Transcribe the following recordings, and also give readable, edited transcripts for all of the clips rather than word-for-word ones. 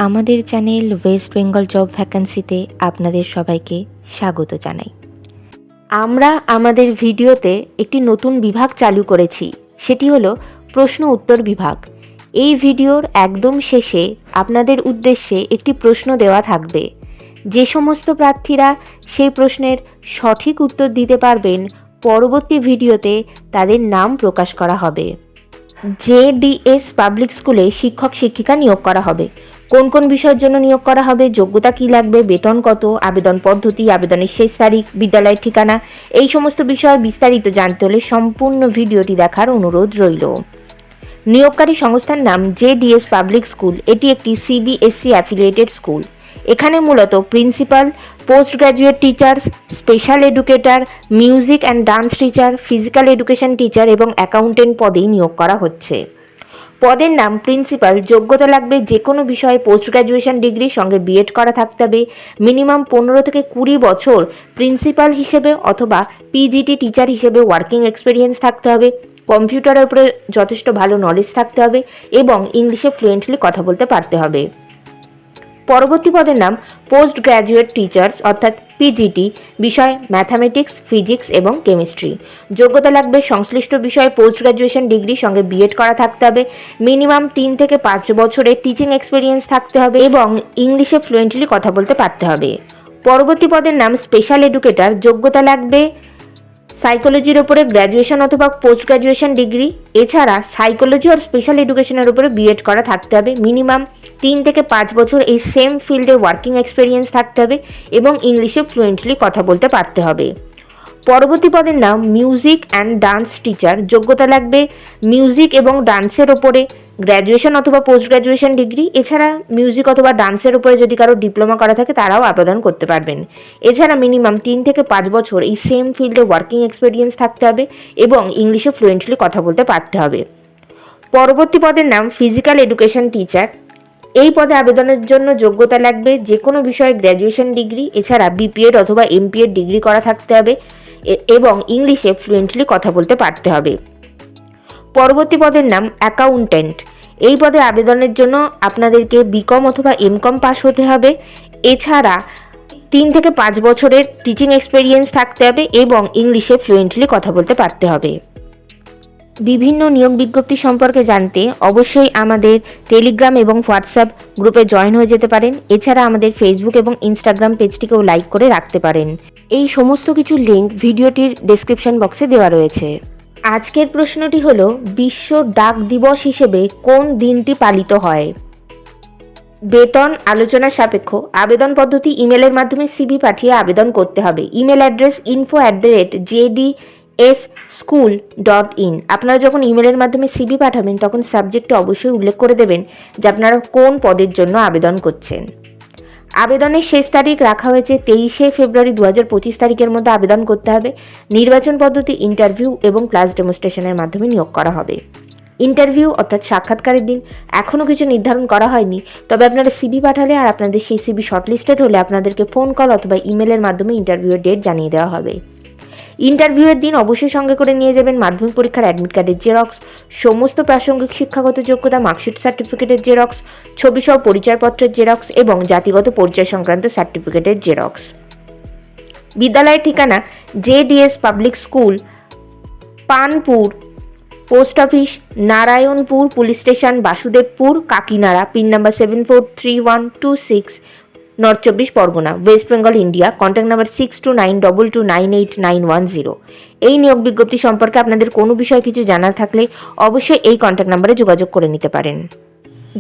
আমাদের channel West Bengal job ভ্যাকান্সিতে আপনাদের সবাইকে স্বাগত জানাই। আমরা আমাদের ভিডিওতে একটি নতুন বিভাগ চালু করেছি, সেটি হলো প্রশ্ন উত্তর বিভাগ। এই ভিডিওর একদম শেষে আপনাদের উদ্দেশ্যে একটি প্রশ্ন দেওয়া থাকবে। যে সমস্ত প্রার্থীরা সেই প্রশ্নের সঠিক উত্তর দিতে পারবেন, পরবর্তী ভিডিওতে তাদের নাম প্রকাশ করা হবে। JDS পাবলিক স্কুলে শিক্ষক শিক্ষিকা নিয়োগ করা হবে। কোন কোন বিষয়ের জন্য নিয়োগ করা হবে, যোগ্যতা কী লাগবে, বেতন কত, আবেদন পদ্ধতি, আবেদনের শেষ তারিখ, বিদ্যালয়ের ঠিকানা, এই সমস্ত বিষয়ে বিস্তারিত জানতে হলে সম্পূর্ণ ভিডিওটি দেখার অনুরোধ রইল। নিয়োগকারী সংস্থার নাম JDS পাবলিক স্কুল। এটি একটি CBSE অ্যাফিলিয়েটেড স্কুল। এখানে মূলত principal, post graduate teachers, special educator, music and dance teacher, physical education teacher এবং অ্যাকাউন্টেন্ট পদেই নিয়োগ করা হচ্ছে। পদের নাম প্রিন্সিপাল। যোগ্যতা লাগবে যে কোনো বিষয়ে পোস্ট গ্র্যাজুয়েশন ডিগ্রি, সঙ্গে বিএড করা থাকতে হবে। মিনিমাম 15 থেকে 20 বছর প্রিন্সিপাল হিসেবে অথবা PGT টিচার হিসেবে ওয়ার্কিং এক্সপিরিয়েন্স থাকতে হবে। কম্পিউটারের উপরে যথেষ্ট ভালো নলেজ থাকতে হবে এবং ইংলিশে ফ্লুয়েন্টলি কথা বলতে পারতে হবে। পরবর্তী পদের নাম পোস্ট গ্র্যাজুয়েট টিচার্স অর্থাৎ PGT, বিষয় ম্যাথামেটিক্স, ফিজিক্স এবং কেমিস্ট্রি। যোগ্যতা লাগবে সংশ্লিষ্ট বিষয়ে পোস্ট গ্র্যাজুয়েশন ডিগ্রি, সঙ্গে বিএড করা থাকতে হবে। মিনিমাম 3 থেকে 5 বছরের টিচিং এক্সপিরিয়েন্স থাকতে হবে এবং ইংলিশে ফ্লুয়েন্টলি কথা বলতে পারতে হবে। পরবর্তী পদের নাম স্পেশাল এডুকেটর। যোগ্যতা লাগবে সাইকোলজির ওপরে গ্র্যাজুয়েশন অথবা পোস্ট গ্র্যাজুয়েশন ডিগ্রি, এছাড়া সাইকোলজি আর স্পেশাল এডুকেশনের উপরে বিএড করা থাকতে হবে। মিনিমাম 3 থেকে 5 বছর এই সেম ফিল্ডে ওয়ার্কিং এক্সপিরিয়েন্স থাকতে হবে এবং ইংলিশে ফ্লুয়েন্টলি কথা বলতে পারতে হবে। পরবর্তী পদের নাম মিউজিক অ্যান্ড ডান্স টিচার। যোগ্যতা লাগবে মিউজিক এবং ডান্সের ওপরে গ্র্যাজুয়েশন অথবা পোস্ট গ্র্যাজুয়েশন ডিগ্রি, এছাড়া মিউজিক অথবা ডান্সের উপরে যদি কারো ডিপ্লোমা করা থাকে তারাও আবেদন করতে পারবেন। এছাড়া মিনিমাম 3 থেকে 5 বছর এই সেম ফিল্ডে ওয়ার্কিং এক্সপিরিয়েন্স থাকতে হবে এবং ইংলিশে ফ্লুয়েন্টলি কথা বলতে পারতে হবে। পরবর্তী পদের নাম ফিজিক্যাল এডুকেশন টিচার। এই পদে আবেদনের জন্য যোগ্যতা লাগবে যে কোনো বিষয়ে গ্র্যাজুয়েশন ডিগ্রি, এছাড়া BPEd অথবা MPEd ডিগ্রি করা থাকতে হবে এবং ইংলিশে ফ্লুয়েন্টলি কথা বলতে পারতে হবে। পরবর্তী পদের নাম অ্যাকাউন্ট্যান্ট। এই পদে আবেদনের জন্য আপনাদেরকে BCom অথবা MCom পাস হতে হবে, এছাড়া 3 থেকে 5 বছরের টিচিং এক্সপিরিয়েন্স থাকতে হবে এবং ইংলিশে ফ্লুয়েন্টলি কথা বলতে পারতে হবে। বিভিন্ন নিয়োগ বিজ্ঞপ্তি সম্পর্কে জানতে অবশ্যই আমাদের টেলিগ্রাম এবং হোয়াটসঅ্যাপ গ্রুপে জয়েন হয়ে যেতে পারেন। এছাড়া আমাদের ফেসবুক এবং ইনস্টাগ্রাম পেজটিকেও লাইক করে রাখতে পারেন। এই সমস্ত কিছু লিঙ্ক ভিডিওটির ডেসক্রিপশন বক্সে দেওয়া রয়েছে। আজকের প্রশ্নটি হলো, বিশ্ব ডাক দিবস হিসেবে কোন দিনটি পালিত হয়? বেতন আলোচনা সাপেক্ষ। আবেদন পদ্ধতি ইমেলের মাধ্যমে CV পাঠিয়ে আবেদন করতে হবে। Email address info@jdschool.in। আপনারা যখন ইমেলের মাধ্যমে CV পাঠাবেন তখন সাবজেক্টে অবশ্যই উল্লেখ করে দেবেন যে আপনারা কোন পদের জন্য আবেদন করছেন। আবেদনের শেষ তারিখ রাখা হয়েছে 23শে ফেব্রুয়ারি 2025 তারিখের মধ্যে আবেদন করতে হবে। নির্বাচন পদ্ধতি ইন্টারভিউ এবং ক্লাস ডেমনস্ট্রেশনের মাধ্যমে নিয়োগ করা হবে। ইন্টারভিউ অর্থাৎ সাক্ষাৎকারের দিন এখনও কিছু নির্ধারণ করা হয়নি, তবে আপনারা CV পাঠালে আর আপনাদের সেই CV শর্টলিস্টেড হলে আপনাদেরকে ফোন কল অথবা ইমেলের মাধ্যমে ইন্টারভিউয়ের ডেট জানিয়ে দেওয়া হবে। ইন্টারভিউয়ের দিন অবশ্যই সঙ্গে করে নিয়ে যাবেন মাধ্যমিক পরীক্ষার অ্যাডমিট কার্ডের জেরক্স, সমস্ত প্রাসঙ্গিক শিক্ষাগত যোগ্যতা মার্কশিট সার্টিফিকেটের জেরক্স, ছবিসহ পরিচয়পত্রের জেরক্স এবং জাতিগত পরিচয় সংক্রান্ত সার্টিফিকেটের জেরক্স। বিদ্যালয়ের ঠিকানা JDS public school, Panpur, post office Narayanpur, police station Basudevpur, Kakinara, pin number 743126, north 24 Parganas, west Bengal, India. Contact number 6292298910। এই নিয়োগ বিজ্ঞপ্তি সম্পর্কে আপনাদের কোনো বিষয়ে কিছু জানার থাকলে অবশ্যই এই কন্ট্যাক্ট নাম্বারে যোগাযোগ করে নিতে পারেন।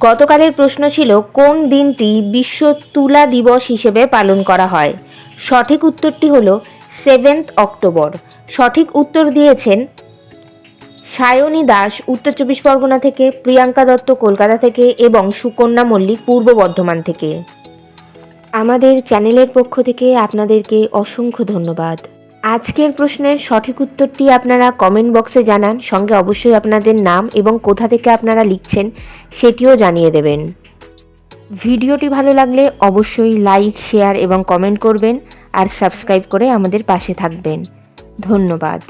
গতকালের প্রশ্ন ছিল, কোন দিনটি বিশ্ব তুলা দিবস হিসেবে পালন করা হয়? সঠিক উত্তরটি হলো 7 অক্টোবর। সঠিক উত্তর দিয়েছেন সায়নী দাস উত্তর 24 পরগনা থেকে, প্রিয়াঙ্কা দত্ত কলকাতা থেকে এবং সুকন্যা মল্লিক পূর্ব বর্ধমান থেকে। আমাদের চ্যানেলের পক্ষ থেকে আপনাদেরকে অসংখ্য ধন্যবাদ। আজকের প্রশ্নের সঠিক উত্তরটি আপনারা কমেন্ট বক্সে জানান, সঙ্গে অবশ্যই আপনাদের নাম এবং কোথা থেকে আপনারা লিখছেন সেটিও জানিয়ে দেবেন। ভিডিওটি ভালো লাগলে অবশ্যই লাইক, শেয়ার এবং কমেন্ট করবেন আর সাবস্ক্রাইব করে আমাদের পাশে থাকবেন। ধন্যবাদ।